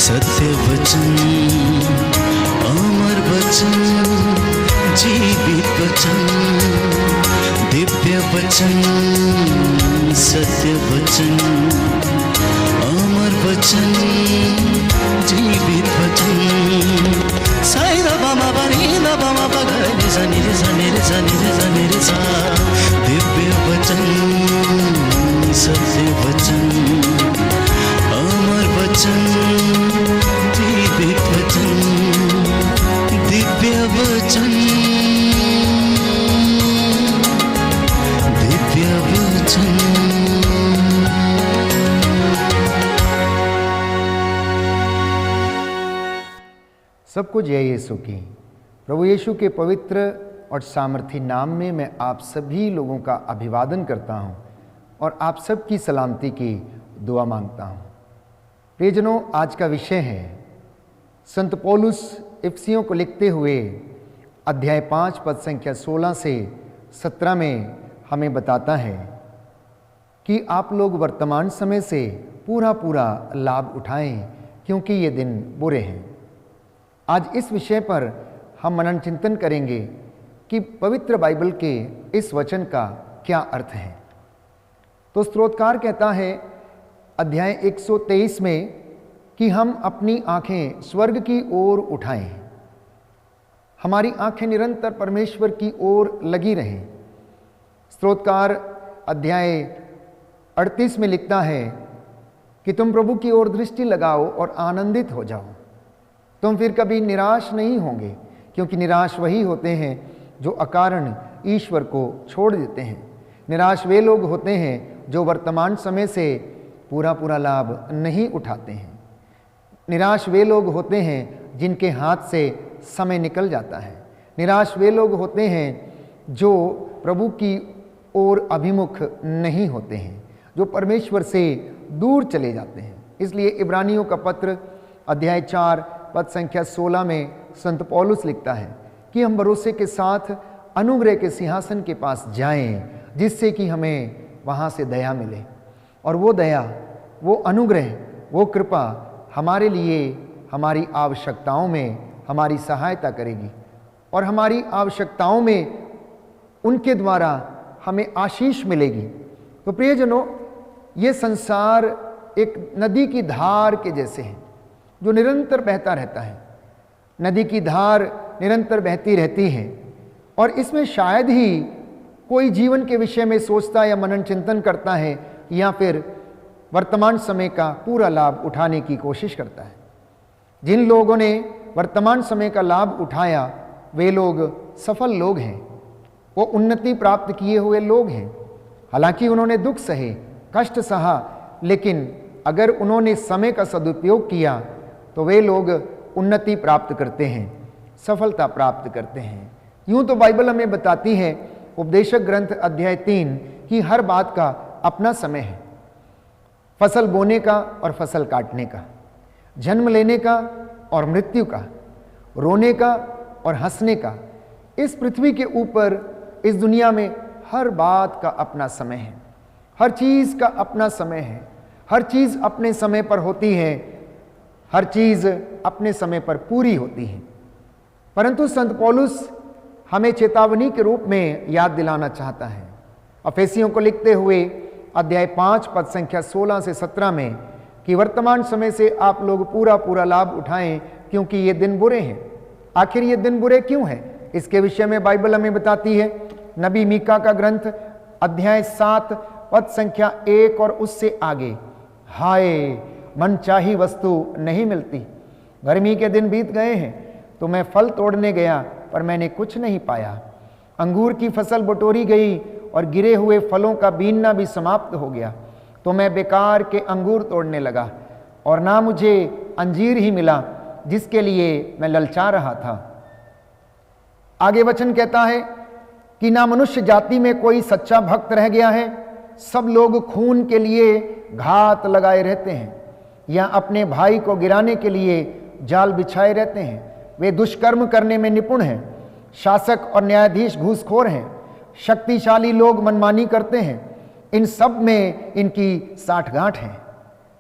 सत्य वचन, अमर वचन, जीवित वचन, दिव्य वचन, सत्य वचन, अमर वचन, जीवित वचन। साई दा बामा बनी दा बामा बगैर सनी रे सनी रे सनी रे सनी रे सा। दिव्य वचन, सत्य वचन, अमर वचन, जीवित वचन, दिव्य वचन, दिव्य वचन। सबको जय यीशु की। प्रभु यीशु के पवित्र और सामर्थी नाम में मैं आप सभी लोगों का अभिवादन करता हूं और आप सबकी सलामती की दुआ मांगता हूं। प्रियजनों, आज का विषय है संत पौलुस इफिसियों को लिखते हुए अध्याय 5 पद संख्या 16 से 17 में हमें बताता है कि आप लोग वर्तमान समय से पूरा लाभ उठाएं क्योंकि ये दिन बुरे हैं। आज इस विषय पर हम मनन चिंतन करेंगे कि पवित्र बाइबल के इस वचन का क्या अर्थ है। तो स्तोत्रकार कहता है अध्याय 123 में कि हम अपनी आंखें स्वर्ग की ओर उठाएं, हमारी आंखें निरंतर परमेश्वर की ओर लगी रहें। स्तोत्रकार अध्याय 38 में लिखता है कि तुम प्रभु की ओर दृष्टि लगाओ और आनंदित हो जाओ, तुम फिर कभी निराश नहीं होंगे, क्योंकि निराश वही होते हैं जो अकारण ईश्वर को छोड़ देते हैं। निराश वे लोग होते हैं जो वर्तमान समय से पूरा लाभ नहीं उठाते हैं। निराश वे लोग होते हैं जिनके हाथ से समय निकल जाता है। निराश वे लोग होते हैं जो प्रभु की ओर अभिमुख नहीं होते हैं, जो परमेश्वर से दूर चले जाते हैं। इसलिए इब्रानियों का पत्र अध्याय 4 पद संख्या 16 में संत पौलुस लिखता है कि हम भरोसे के साथ अनुग्रह के सिंहासन के पास जाएं, जिससे कि हमें वहाँ से दया मिले। और वो दया, वो अनुग्रह, वो कृपा हमारे लिए हमारी आवश्यकताओं में हमारी सहायता करेगी और हमारी आवश्यकताओं में उनके द्वारा हमें आशीष मिलेगी। तो प्रियजनों, ये संसार एक नदी की धार के जैसे है जो निरंतर बहता रहता है। नदी की धार निरंतर बहती रहती है और इसमें शायद ही कोई जीवन के विषय में सोचता या मनन चिंतन करता है या फिर वर्तमान समय का पूरा लाभ उठाने की कोशिश करता है। जिन लोगों ने वर्तमान समय का लाभ उठाया वे लोग सफल लोग हैं, वो उन्नति प्राप्त किए हुए लोग हैं। हालांकि उन्होंने दुख सहे, कष्ट सहा, लेकिन अगर उन्होंने समय का सदुपयोग किया तो वे लोग उन्नति प्राप्त करते हैं, सफलता प्राप्त करते हैं। यूं तो बाइबल हमें बताती है उपदेशक ग्रंथ अध्याय 3 कि हर बात का अपना समय है। फसल बोने का और फसल काटने का, जन्म लेने का और मृत्यु का, रोने का और हंसने का। इस पृथ्वी के ऊपर, इस दुनिया में हर बात का अपना समय है, हर चीज़ का अपना समय है। हर चीज़ अपने समय पर होती है, हर चीज़ अपने समय पर पूरी होती है। परंतु संत पौलुस हमें चेतावनी के रूप में याद दिलाना चाहता है इफिसियों को लिखते हुए अध्याय 5 पद संख्या 16 से 17 में कि वर्तमान समय से आप लोग पूरा लाभ उठाएं क्योंकि ये दिन बुरे हैं। आखिर ये दिन बुरे क्यों हैं? इसके विषय में बाइबल हमें बताती है नबी मीका का ग्रंथ अध्याय 7 पद संख्या 1 और उससे आगे, हाय मनचाही वस्तु नहीं मिलती। गर्मी के दिन बीत गए हैं तो मैं फल तोड़ने गया पर मैंने कुछ नहीं पाया। अंगूर की फसल बटोरी गई और गिरे हुए फलों का बीनना भी समाप्त हो गया, तो मैं बेकार के अंगूर तोड़ने लगा और ना मुझे अंजीर ही मिला जिसके लिए मैं ललचा रहा था। आगे वचन कहता है कि ना मनुष्य जाति में कोई सच्चा भक्त रह गया है, सब लोग खून के लिए घात लगाए रहते हैं या अपने भाई को गिराने के लिए जाल बिछाए रहते हैं। वे दुष्कर्म करने में निपुण हैं, शासक और न्यायाधीश घूसखोर हैं, शक्तिशाली लोग मनमानी करते हैं। इन सब में इनकी साठगांठ है।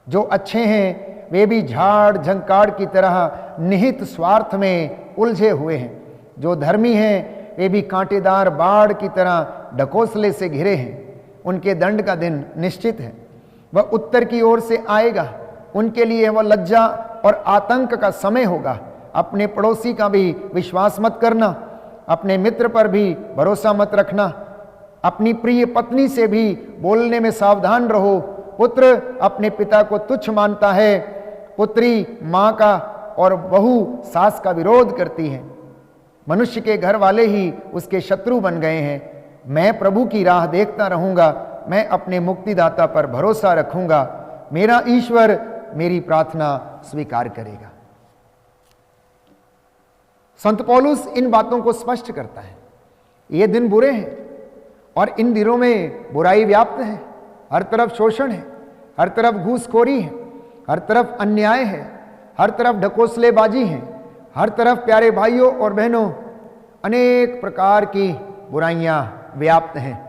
जो अच्छे हैं वे भी झाड़ झंकाड़ की तरह निहित स्वार्थ में उलझे हुए हैं। जो धर्मी हैं वे भी कांटेदार बाढ़ की तरह ढकोसले से घिरे हैं। उनके दंड का दिन निश्चित है, वह उत्तर की ओर से आएगा। उनके लिए वह लज्जा और आतंक का समय होगा। अपने पड़ोसी का भी विश्वास मत करना, अपने मित्र पर भी भरोसा मत रखना, अपनी प्रिय पत्नी से भी बोलने में सावधान रहो। पुत्र अपने पिता को तुच्छ मानता है, पुत्री माँ का और बहू सास का विरोध करती है। मनुष्य के घर वाले ही उसके शत्रु बन गए हैं। मैं प्रभु की राह देखता रहूंगा, मैं अपने मुक्तिदाता पर भरोसा रखूंगा। मेरा ईश्वर मेरी प्रार्थना स्वीकार करेगा। संत पौलुस इन बातों को स्पष्ट करता है। ये दिन बुरे हैं और इन दिनों में बुराई व्याप्त है। हर तरफ शोषण है, हर तरफ घूसखोरी है, हर तरफ अन्याय है, हर तरफ ढकोसलेबाजी है, हर तरफ प्यारे भाइयों और बहनों अनेक प्रकार की बुराइयां व्याप्त हैं।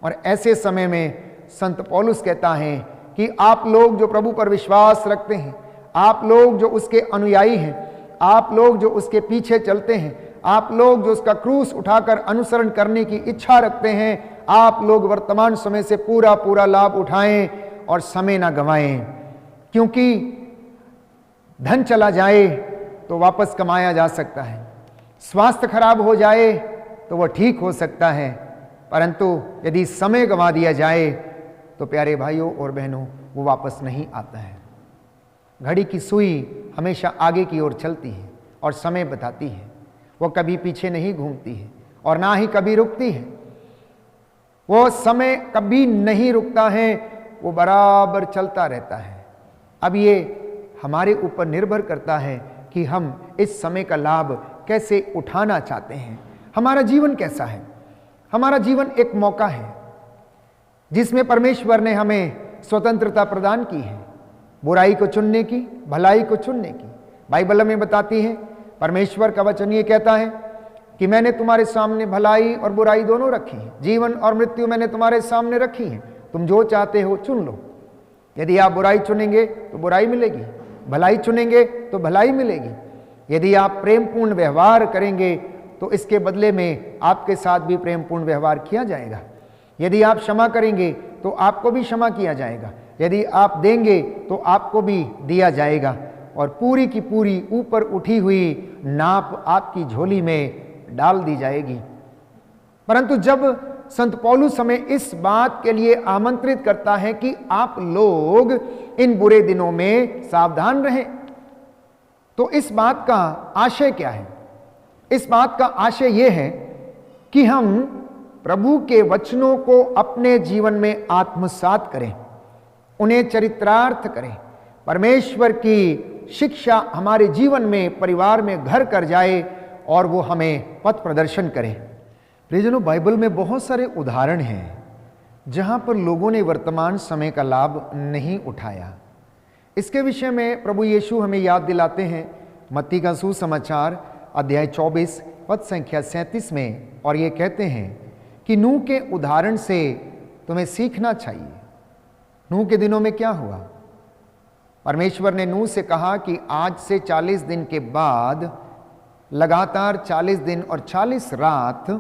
और ऐसे समय में संत पौलुस कहता है कि आप लोग जो प्रभु पर विश्वास रखते हैं, आप लोग जो उसके अनुयायी हैं, आप लोग जो उसके पीछे चलते हैं, आप लोग जो उसका क्रूस उठाकर अनुसरण करने की इच्छा रखते हैं, आप लोग वर्तमान समय से पूरा पूरा लाभ उठाएं और समय ना गंवाएं। क्योंकि धन चला जाए तो वापस कमाया जा सकता है, स्वास्थ्य खराब हो जाए तो वह ठीक हो सकता है, परंतु यदि समय गंवा दिया जाए तो प्यारे भाइयों और बहनों वो वापस नहीं आता है। घड़ी की सुई हमेशा आगे की ओर चलती है और समय बताती है, वो कभी पीछे नहीं घूमती है और ना ही कभी रुकती है। वो समय कभी नहीं रुकता है, वो बराबर चलता रहता है। अब ये हमारे ऊपर निर्भर करता है कि हम इस समय का लाभ कैसे उठाना चाहते हैं। हमारा जीवन कैसा है? हमारा जीवन एक मौका है जिसमें परमेश्वर ने हमें स्वतंत्रता प्रदान की है, बुराई को चुनने की, भलाई को चुनने की। बाइबल में बताती है, परमेश्वर का वचन ये कहता है कि मैंने तुम्हारे सामने भलाई और बुराई दोनों रखी है, जीवन और मृत्यु मैंने तुम्हारे सामने रखी है, तुम जो चाहते हो चुन लो। यदि आप बुराई चुनेंगे तो बुराई मिलेगी, भलाई चुनेंगे तो भलाई मिलेगी। यदि आप प्रेमपूर्ण व्यवहार करेंगे तो इसके बदले में आपके साथ भी प्रेमपूर्ण व्यवहार किया जाएगा। यदि आप क्षमा करेंगे तो आपको भी क्षमा किया जाएगा, यदि आप देंगे तो आपको भी दिया जाएगा, और पूरी की पूरी ऊपर उठी हुई नाप आपकी झोली में डाल दी जाएगी। परंतु जब संत पौलुस हमें इस बात के लिए आमंत्रित करता है कि आप लोग इन बुरे दिनों में सावधान रहें, तो इस बात का आशय क्या है? इस बात का आशय यह है कि हम प्रभु के वचनों को अपने जीवन में आत्मसात करें, उन्हें चरित्रार्थ करें, परमेश्वर की शिक्षा हमारे जीवन में, परिवार में घर कर जाए और वो हमें पथ प्रदर्शन करे। प्रियजनों, बाइबल में बहुत सारे उदाहरण हैं जहां पर लोगों ने वर्तमान समय का लाभ नहीं उठाया। इसके विषय में प्रभु यीशु हमें याद दिलाते हैं मत्ती का सुसमाचार अध्याय 24 पद संख्या 37 में, और ये कहते हैं कि नूह के उदाहरण से तुम्हें सीखना चाहिए। नूह के दिनों में क्या हुआ? परमेश्वर ने नूह से कहा कि आज से 40 दिन के बाद लगातार 40 दिन और 40 रात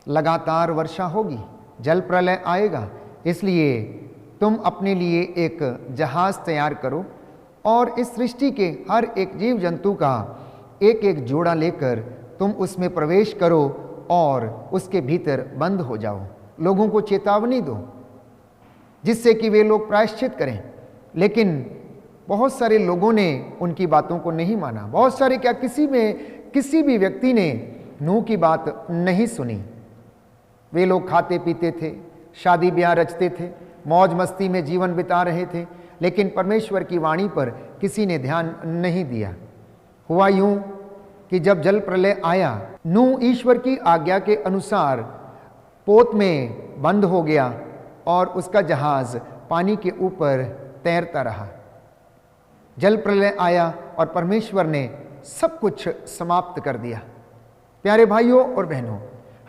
लगातार वर्षा होगी, जल प्रलय आएगा, इसलिए तुम अपने लिए एक जहाज तैयार करो और इस सृष्टि के हर एक जीव जंतु का एक एक जोड़ा लेकर तुम उसमें प्रवेश करो और उसके भीतर बंद हो जाओ। लोगों को चेतावनी दो जिससे कि वे लोग प्रायश्चित करें। लेकिन बहुत सारे लोगों ने उनकी बातों को नहीं माना। बहुत सारे क्या, किसी भी व्यक्ति ने नूह की बात नहीं सुनी। वे लोग खाते पीते थे, शादी ब्याह रचते थे, मौज मस्ती में जीवन बिता रहे थे, लेकिन परमेश्वर की वाणी पर किसी ने ध्यान नहीं दिया। हुआ यूं कि जब जल प्रलय आया, नूह ईश्वर की आज्ञा के अनुसार पोत में बंद हो गया और उसका जहाज पानी के ऊपर तैरता रहा। जल प्रलय आया और परमेश्वर ने सब कुछ समाप्त कर दिया। प्यारे भाइयों और बहनों,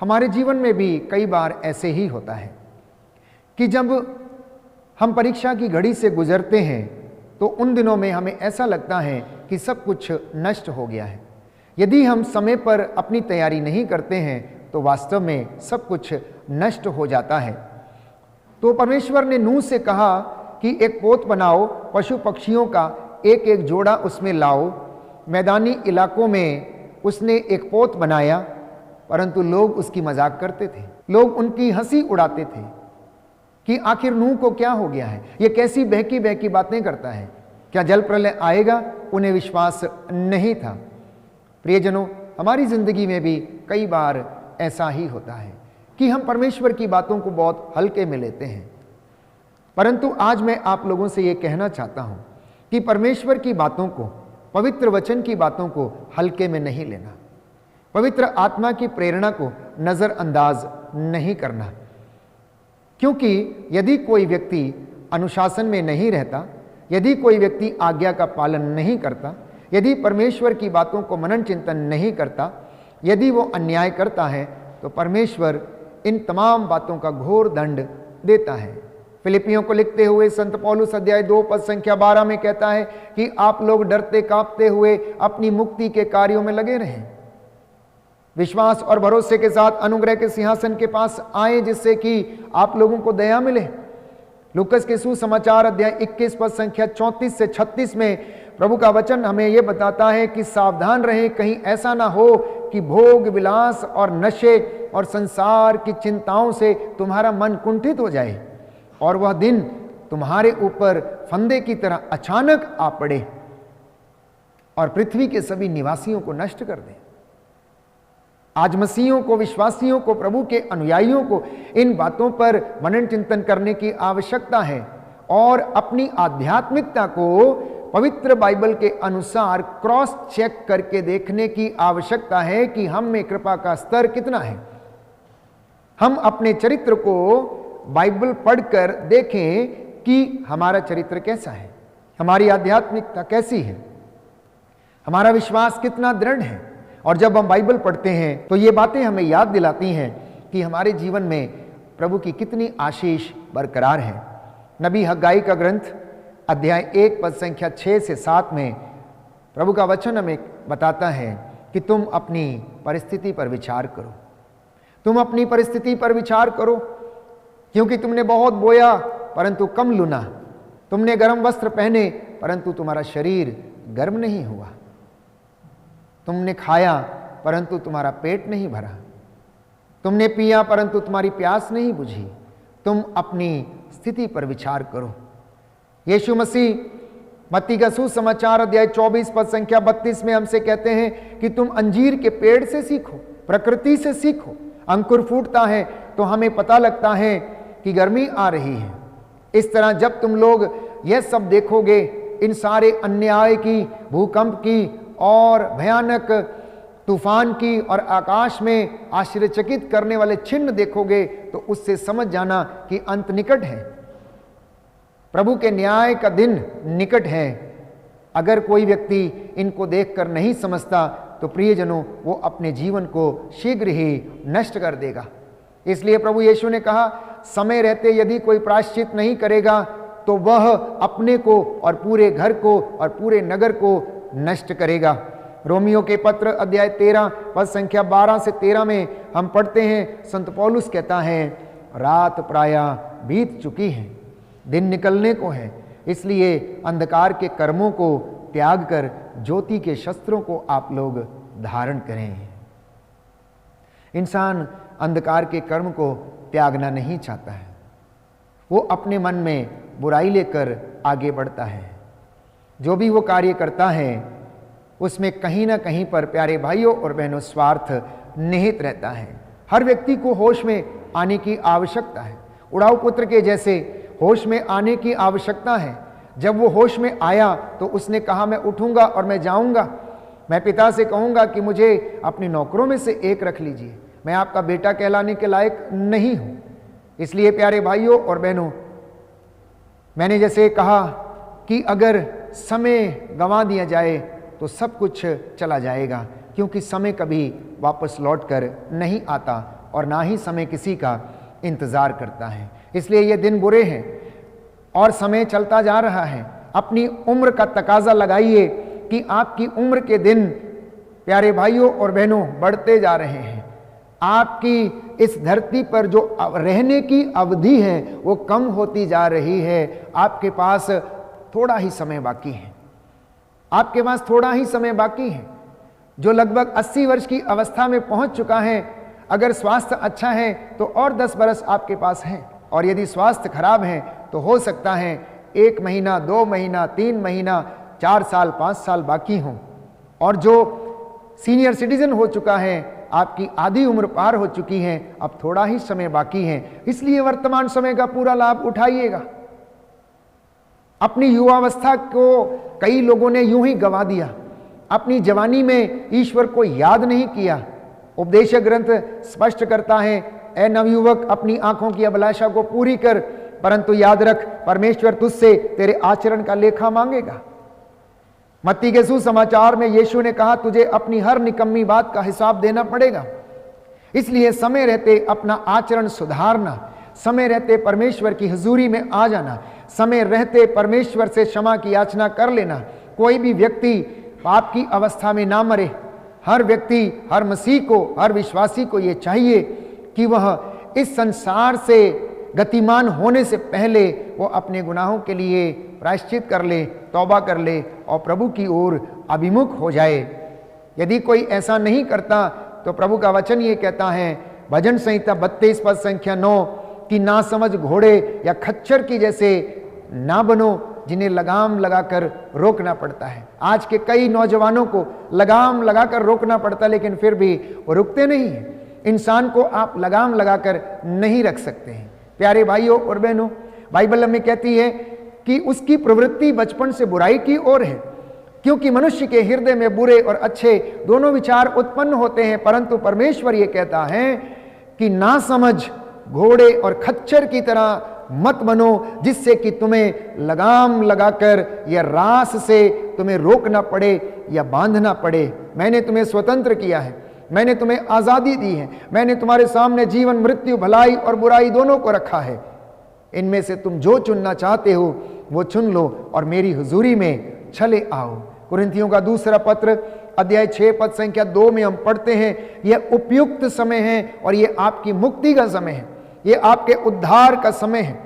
हमारे जीवन में भी कई बार ऐसे ही होता है कि जब हम परीक्षा की घड़ी से गुजरते हैं तो उन दिनों में हमें ऐसा लगता है कि सब कुछ नष्ट हो गया है। यदि हम समय पर अपनी तैयारी नहीं करते हैं तो वास्तव में सब कुछ नष्ट हो जाता है। तो परमेश्वर ने नूह से कहा कि एक पोत बनाओ, पशु पक्षियों का एक एक जोड़ा उसमें लाओ। मैदानी इलाकों में उसने एक पोत बनाया, परंतु लोग उसकी मजाक करते थे, लोग उनकी हंसी उड़ाते थे कि आखिर नूह को क्या हो गया है, ये कैसी बहकी बहकी बातें करता है, क्या जल प्रलय आएगा? उन्हें विश्वास नहीं था। प्रियजनों, हमारी जिंदगी में भी कई बार ऐसा ही होता है कि हम परमेश्वर की बातों को बहुत हल्के में लेते हैं। परंतु आज मैं आप लोगों से ये कहना चाहता हूं कि परमेश्वर की बातों को, पवित्र वचन की बातों को हल्के में नहीं लेना, पवित्र आत्मा की प्रेरणा को नजरअंदाज नहीं करना। क्योंकि यदि कोई व्यक्ति अनुशासन में नहीं रहता, यदि कोई व्यक्ति आज्ञा का पालन नहीं करता, यदि परमेश्वर की बातों को मनन चिंतन नहीं करता, यदि वो अन्याय करता है, तो परमेश्वर इन तमाम बातों का घोर दंड देता है। फिलिपियों को लिखते हुए संत पौलुस अध्याय 2 पद संख्या 12 में कहता है कि आप लोग डरते कांपते हुए अपनी मुक्ति के कार्यों में लगे रहें, विश्वास और भरोसे के साथ अनुग्रह के सिंहासन के पास आए, जिससे कि आप लोगों को दया मिले। लूकस के सुसमाचार अध्याय 21 पद संख्या 34 से 36 में प्रभु का वचन हमें यह बताता है कि सावधान रहें, कहीं ऐसा ना हो कि भोग विलास और नशे और संसार की चिंताओं से तुम्हारा मन कुंठित हो जाए और वह दिन तुम्हारे ऊपर फंदे की तरह अचानक आ पड़े और पृथ्वी के सभी निवासियों को नष्ट कर दे। आज मसीहियों को, विश्वासियों को, प्रभु के अनुयायियों को इन बातों पर मनन चिंतन करने की आवश्यकता है और अपनी आध्यात्मिकता को पवित्र बाइबल के अनुसार क्रॉस चेक करके देखने की आवश्यकता है कि हम में कृपा का स्तर कितना है। हम अपने चरित्र को बाइबल पढ़कर देखें कि हमारा चरित्र कैसा है, हमारी आध्यात्मिकता कैसी है, हमारा विश्वास कितना दृढ़ है। और जब हम बाइबल पढ़ते हैं तो ये बातें हमें याद दिलाती हैं कि हमारे जीवन में प्रभु की कितनी आशीष बरकरार है। नबी हग्गाई का ग्रंथ अध्याय 1 पद संख्या 6 से 7 में प्रभु का वचन हमें बताता है कि तुम अपनी परिस्थिति पर विचार करो, तुम अपनी परिस्थिति पर विचार करो, क्योंकि तुमने बहुत बोया परंतु कम लुना, तुमने गर्म वस्त्र पहने परंतु तुम्हारा शरीर गर्म नहीं हुआ, तुमने खाया परंतु तुम्हारा पेट नहीं भरा, तुमने पिया परंतु तुम्हारी प्यास नहीं बुझी। तुम अपनी स्थिति पर विचार करो। यीशु मसीह मत्ती का सुसमाचार अध्याय 24 पद संख्या 32 में हमसे कहते हैं कि तुम अंजीर के पेड़ से सीखो, प्रकृति से सीखो। अंकुर फूटता है तो हमें पता लगता है कि गर्मी आ रही है। इस तरह जब तुम लोग यह सब देखोगे, इन सारे अन्याय की, भूकंप की और भयानक तूफान की और आकाश में आश्चर्यचकित करने वाले चिन्ह देखोगे, तो उससे समझ जाना कि अंत निकट है, प्रभु के न्याय का दिन निकट है। अगर कोई व्यक्ति इनको देखकर नहीं समझता तो प्रियजनों, वो अपने जीवन को शीघ्र ही नष्ट कर देगा। इसलिए प्रभु यीशु ने कहा, समय रहते यदि कोई प्रायश्चित नहीं करेगा तो वह अपने को और पूरे घर को और पूरे नगर को नष्ट करेगा। रोमियो के पत्र अध्याय 13 पद संख्या 12 से 13 में हम पढ़ते हैं, संत पौलुस कहता है, रात प्रायः बीत चुकी है, दिन निकलने को है, इसलिए अंधकार के कर्मों को त्याग कर ज्योति के शस्त्रों को आप लोग धारण करें। इंसान अंधकार के कर्म को त्यागना नहीं चाहता है, वो अपने मन में बुराई लेकर आगे बढ़ता है। जो भी वो कार्य करता है उसमें कहीं ना कहीं पर, प्यारे भाइयों और बहनों, स्वार्थ निहित रहता है। हर व्यक्ति को होश में आने की आवश्यकता है। उड़ाऊ पुत्र के जैसे होश में आने की आवश्यकता है। जब वो होश में आया तो उसने कहा, मैं उठूंगा और मैं जाऊंगा, मैं पिता से कहूंगा कि मुझे अपने नौकरों में से एक रख लीजिए, मैं आपका बेटा कहलाने के लायक नहीं हूं। इसलिए प्यारे भाइयों और बहनों, मैंने जैसे कहा कि अगर समय गंवा दिया जाए तो सब कुछ चला जाएगा, क्योंकि समय कभी वापस लौट कर नहीं आता और ना ही समय किसी का इंतज़ार करता है। इसलिए ये दिन बुरे हैं और समय चलता जा रहा है। अपनी उम्र का तकाजा लगाइए कि आपकी उम्र के दिन प्यारे भाइयों और बहनों बढ़ते जा रहे हैं। आपकी इस धरती पर जो रहने की अवधि है वो कम होती जा रही है। आपके पास थोड़ा ही समय बाकी है, आपके पास थोड़ा ही समय बाकी है। जो लगभग 80 वर्ष की अवस्था में पहुंच चुका है, अगर स्वास्थ्य अच्छा है तो और 10 बरस आपके पास हैं, और यदि स्वास्थ्य खराब है तो हो सकता है 1 महीना, 2 महीना, 3 महीना, 4 साल, 5 साल बाकी हों। और जो सीनियर सिटीजन हो चुका है, आपकी आधी उम्र पार हो चुकी है, अब थोड़ा ही समय बाकी है। इसलिए वर्तमान समय का पूरा लाभ उठाइएगा। अपनी युवावस्था को कई लोगों ने यूं ही गंवा दिया, अपनी जवानी में ईश्वर को याद नहीं किया। उपदेश ग्रंथ स्पष्ट करता है, ए नवयुवक, अपनी आंखों की अभिलाषा को पूरी कर, परंतु याद रख परमेश्वर तुझसे तेरे आचरण का लेखा मांगेगा। मत्ती के सुसमाचार में यीशु ने कहा, तुझे अपनी हर निकम्मी बात का हिसाब देना पड़ेगा। इसलिए समय रहते अपना आचरण सुधारना, समय रहते परमेश्वर की हुजूरी में आ जाना, समय रहते परमेश्वर से क्षमा की याचना कर लेना। कोई भी व्यक्ति पाप की अवस्था में ना मरे। हर व्यक्ति, हर मसीह को, हर विश्वासी को ये चाहिए कि वह इस संसार से गतिमान होने से पहले वो अपने गुनाहों के लिए प्रायश्चित कर ले, तौबा कर ले और प्रभु की ओर अभिमुख हो जाए। यदि कोई ऐसा नहीं करता तो प्रभु का वचन ये कहता है, भजन संहिता 32 पद संख्या 9, कि ना समझ घोड़े या खच्चर की जैसे ना बनो, जिन्हें लगाम लगाकर रोकना पड़ता है। आज के कई नौजवानों को लगाम लगाकर रोकना पड़ता है, लेकिन फिर भी वो रुकते नहीं हैं। इंसान को आप लगाम लगाकर नहीं रख सकते हैं। प्यारे भाइयों और बहनों, बाइबल हमें कहती है कि उसकी प्रवृत्ति बचपन से बुराई की ओर है, क्योंकि मनुष्य के हृदय में बुरे और अच्छे दोनों विचार उत्पन्न होते हैं। परंतु परमेश्वर ये कहता है कि ना समझ घोड़े और खच्चर की तरह मत बनो, जिससे कि तुम्हें लगाम लगाकर या रास से तुम्हें रोकना पड़े या बांधना पड़े। मैंने तुम्हें स्वतंत्र किया है, मैंने तुम्हें आज़ादी दी है, मैंने तुम्हारे सामने जीवन, मृत्यु, भलाई और बुराई दोनों को रखा है। इनमें से तुम जो चुनना चाहते हो वो चुन लो और मेरी हुजूरी में चले आओ। कुरिन्थियों का दूसरा पत्र अध्याय 6 पद संख्या 2 में हम पढ़ते हैं, यह उपयुक्त समय है और ये आपकी मुक्ति का समय है, ये आपके उद्धार का समय है,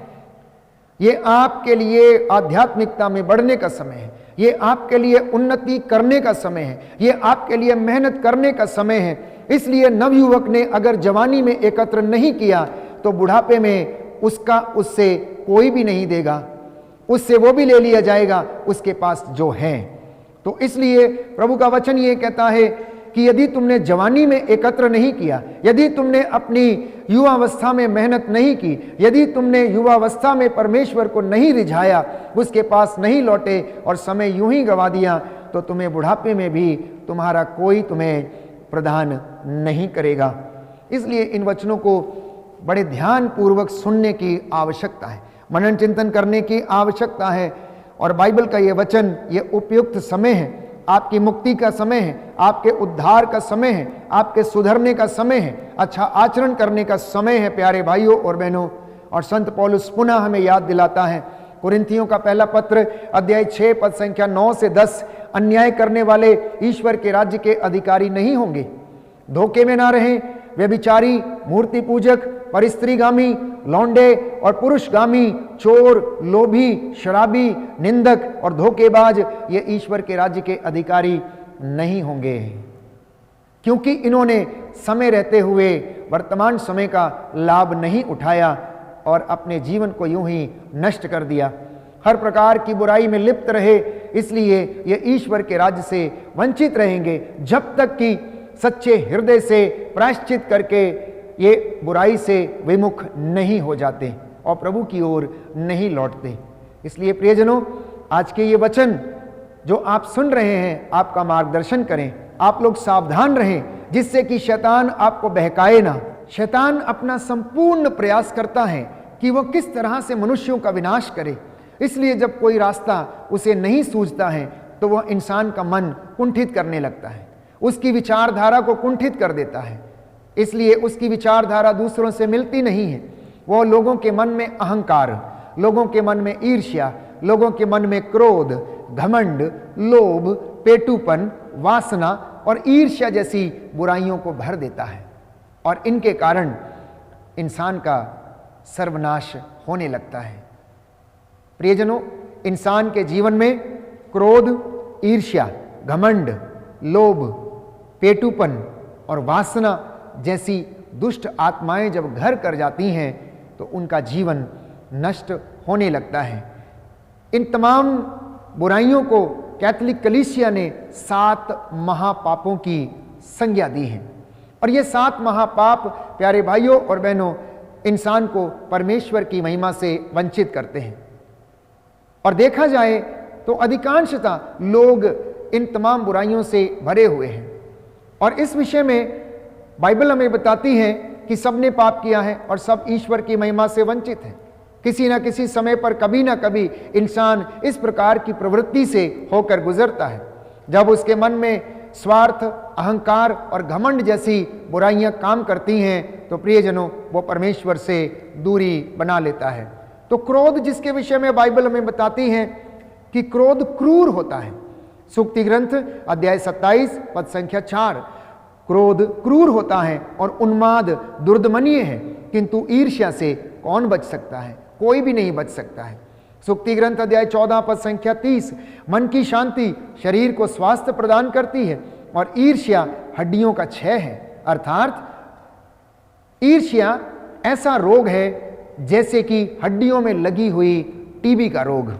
ये आपके लिए आध्यात्मिकता में बढ़ने का समय है, ये आपके लिए उन्नति करने का समय है, ये आपके लिए मेहनत करने का समय है। इसलिए नवयुवक ने अगर जवानी में एकत्र नहीं किया तो बुढ़ापे में उसका उससे कोई भी नहीं देगा, उससे वो भी ले लिया जाएगा उसके पास जो है। तो इसलिए प्रभु का वचन ये कहता है कि यदि तुमने जवानी में एकत्र नहीं किया, यदि तुमने अपनी युवावस्था में मेहनत नहीं की, यदि तुमने युवावस्था में परमेश्वर को नहीं रिझाया, उसके पास नहीं लौटे और समय यूं ही गवा दिया, तो तुम्हें बुढ़ापे में भी तुम्हारा कोई तुम्हें प्रदान नहीं करेगा। इसलिए इन वचनों को बड़े ध्यान पूर्वक सुनने की आवश्यकता है, मनन चिंतन करने की आवश्यकता है। और बाइबल का ये वचन, ये उपयुक्त समय है, आपकी मुक्ति का समय है, आपके उद्धार का समय है, आपके सुधरने का समय है, अच्छा आचरण करने का समय है प्यारे भाइयों और बहनों। और संत पौलुस पुनः हमें याद दिलाता है, कुरिन्थियों का पहला पत्र अध्याय 6 पद संख्या 9 से 10, अन्याय करने वाले ईश्वर के राज्य के अधिकारी नहीं होंगे। धोखे में ना रहें, व्यभिचारी, मूर्ति पूजक, परिस्त्रीगामी, लौंडे और पुरुषगामी, चोर, लोभी, शराबी, निंदक और धोखेबाज ये ईश्वर के राज्य के अधिकारी नहीं होंगे, क्योंकि इन्होंने समय रहते हुए वर्तमान समय का लाभ नहीं उठाया और अपने जीवन को यूं ही नष्ट कर दिया। हर प्रकार की बुराई में लिप्त रहे, इसलिए ये ईश्वर के राज्य से वंचित रहेंगे जब तक कि सच्चे हृदय से प्रायश्चित करके ये बुराई से विमुख नहीं हो जाते और प्रभु की ओर नहीं लौटते। इसलिए प्रियजनों, आज के ये वचन जो आप सुन रहे हैं आपका मार्गदर्शन करें, आप लोग सावधान रहें, जिससे कि शैतान आपको बहकाए ना। शैतान अपना संपूर्ण प्रयास करता है कि वो किस तरह से मनुष्यों का विनाश करे। इसलिए जब कोई रास्ता उसे नहीं सूझता है तो वह इंसान का मन कुंठित करने लगता है, उसकी विचारधारा को कुंठित कर देता है। इसलिए उसकी विचारधारा दूसरों से मिलती नहीं है। वो लोगों के मन में अहंकार, लोगों के मन में ईर्ष्या, लोगों के मन में क्रोध, घमंड, लोभ, पेटूपन, वासना और ईर्ष्या जैसी बुराइयों को भर देता है और इनके कारण इंसान का सर्वनाश होने लगता है। प्रियजनों, इंसान के जीवन में क्रोध, ईर्ष्या, घमंड, लोभ, पेटूपन और वासना जैसी दुष्ट आत्माएं जब घर कर जाती हैं तो उनका जीवन नष्ट होने लगता है। इन तमाम बुराइयों को कैथोलिक कलीसिया ने 7 महापापों की संज्ञा दी है और ये 7 महापाप, प्यारे भाइयों और बहनों, इंसान को परमेश्वर की महिमा से वंचित करते हैं। और देखा जाए तो अधिकांशतः लोग इन तमाम बुराइयों से भरे हुए हैं और इस विषय में बाइबल हमें बताती है कि सबने पाप किया है और सब ईश्वर की महिमा से वंचित हैं। किसी न किसी समय पर कभी ना कभी इंसान इस प्रकार की प्रवृत्ति से होकर गुजरता है। जब उसके मन में स्वार्थ, अहंकार और घमंड जैसी बुराइयां काम करती हैं तो प्रियजनों वो परमेश्वर से दूरी बना लेता है। तो क्रोध, जिसके विषय में बाइबल हमें बताती है कि क्रोध क्रूर होता है। सूक्ति ग्रंथ अध्याय 27 पद संख्या 4, क्रोध क्रूर होता है और उन्माद दुर्दमनीय है, किंतु ईर्ष्या से कौन बच सकता है? कोई भी नहीं बच सकता है। सूक्ति ग्रंथ अध्याय 14 पद संख्या 30, मन की शांति शरीर को स्वास्थ्य प्रदान करती है और ईर्ष्या हड्डियों का क्षय है। अर्थात ईर्ष्या ऐसा रोग है जैसे कि हड्डियों में लगी हुई टीबी का रोग।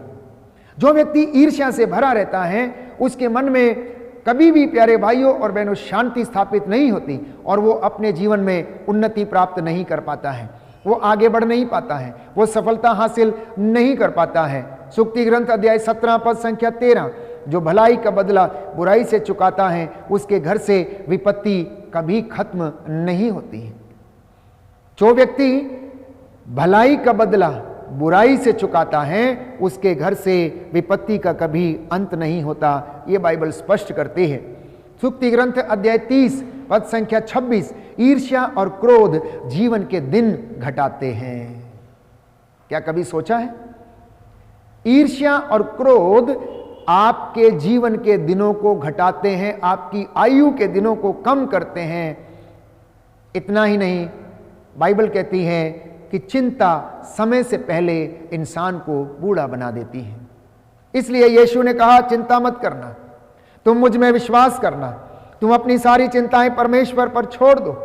जो व्यक्ति ईर्ष्या से भरा रहता है उसके मन में कभी भी, प्यारे भाइयों और बहनों, शांति स्थापित नहीं होती और वो अपने जीवन में उन्नति प्राप्त नहीं कर पाता है, वो आगे बढ़ नहीं पाता है, वो सफलता हासिल नहीं कर पाता है। सूक्ति ग्रंथ अध्याय 17 पद संख्या 13, जो भलाई का बदला बुराई से चुकाता है उसके घर से विपत्ति कभी खत्म नहीं होती है। जो व्यक्ति भलाई का बदला बुराई से चुकाता है उसके घर से विपत्ति का कभी अंत नहीं होता, ये बाइबल स्पष्ट करती है। सूक्ति ग्रंथ अध्याय 30 पद संख्या 26, ईर्ष्या और क्रोध जीवन के दिन घटाते हैं। क्या कभी सोचा है? ईर्ष्या और क्रोध आपके जीवन के दिनों को घटाते हैं, आपकी आयु के दिनों को कम करते हैं। इतना ही नहीं, बाइबल कहती है कि चिंता समय से पहले इंसान को बूढ़ा बना देती है। इसलिए यीशु ने कहा, चिंता मत करना, तुम मुझ में विश्वास करना, तुम अपनी सारी चिंताएं परमेश्वर पर छोड़ दो,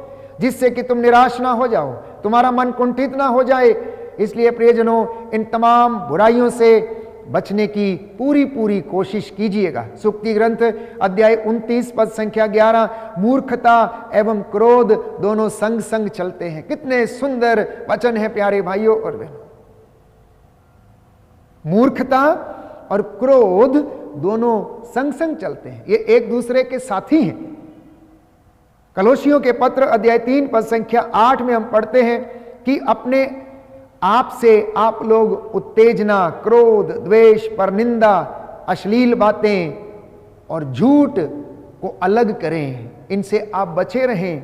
जिससे कि तुम निराश ना हो जाओ, तुम्हारा मन कुंठित ना हो जाए। इसलिए प्रियजनों, इन तमाम बुराइयों से बचने की पूरी कोशिश कीजिएगा। सूक्ति ग्रंथ अध्याय 29 पद संख्या 11, मूर्खता एवं क्रोध दोनों संग संग चलते हैं। कितने सुंदर वचन है प्यारे भाइयों और बहनों। मूर्खता और क्रोध दोनों संग संग चलते हैं, ये एक दूसरे के साथी हैं। कलोसियों के पत्र अध्याय 3 पद संख्या 8 में हम पढ़ते हैं कि अपने आप से आप लोग उत्तेजना, क्रोध, द्वेष, परनिंदा, अश्लील बातें और झूठ को अलग करें, इनसे आप बचे रहें,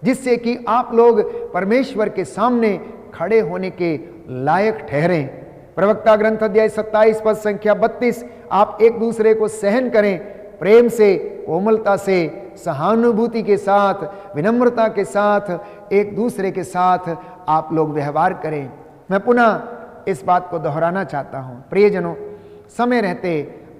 जिससे कि आप लोग परमेश्वर के सामने खड़े होने के लायक ठहरें। प्रवक्ता ग्रंथ अध्याय 27 पद संख्या 32, आप एक दूसरे को सहन करें, प्रेम से, कोमलता से, सहानुभूति के साथ, विनम्रता के साथ एक दूसरे के साथ आप लोग व्यवहार करें। मैं पुनः इस बात को दोहराना चाहता हूं, प्रियजनों, समय रहते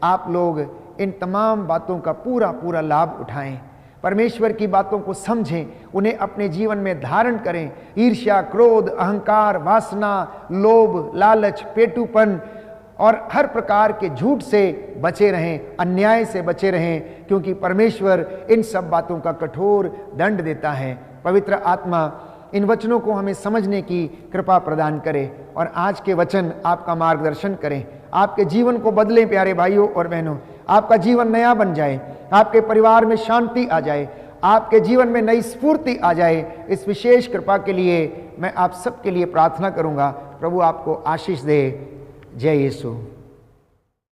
आप लोग इन तमाम बातों का पूरा लाभ उठाएं, परमेश्वर की बातों को समझें, उन्हें अपने जीवन में धारण करें। ईर्ष्या, क्रोध, अहंकार, वासना, लोभ, लालच, पेटूपन और हर प्रकार के झूठ से बचे रहें, अन्याय से बचे रहें, क्योंकि परमेश्वर इन सब बातों का कठोर दंड देता है। पवित्र आत्मा इन वचनों को हमें समझने की कृपा प्रदान करे और आज के वचन आपका मार्गदर्शन करें, आपके जीवन को बदलें प्यारे भाइयों और बहनों, आपका जीवन नया बन जाए, आपके परिवार में शांति आ जाए, आपके जीवन में नई स्फूर्ति आ जाए। इस विशेष कृपा के लिए मैं आप सबके लिए प्रार्थना करूंगा। प्रभु आपको आशीष दे। जय यीशु।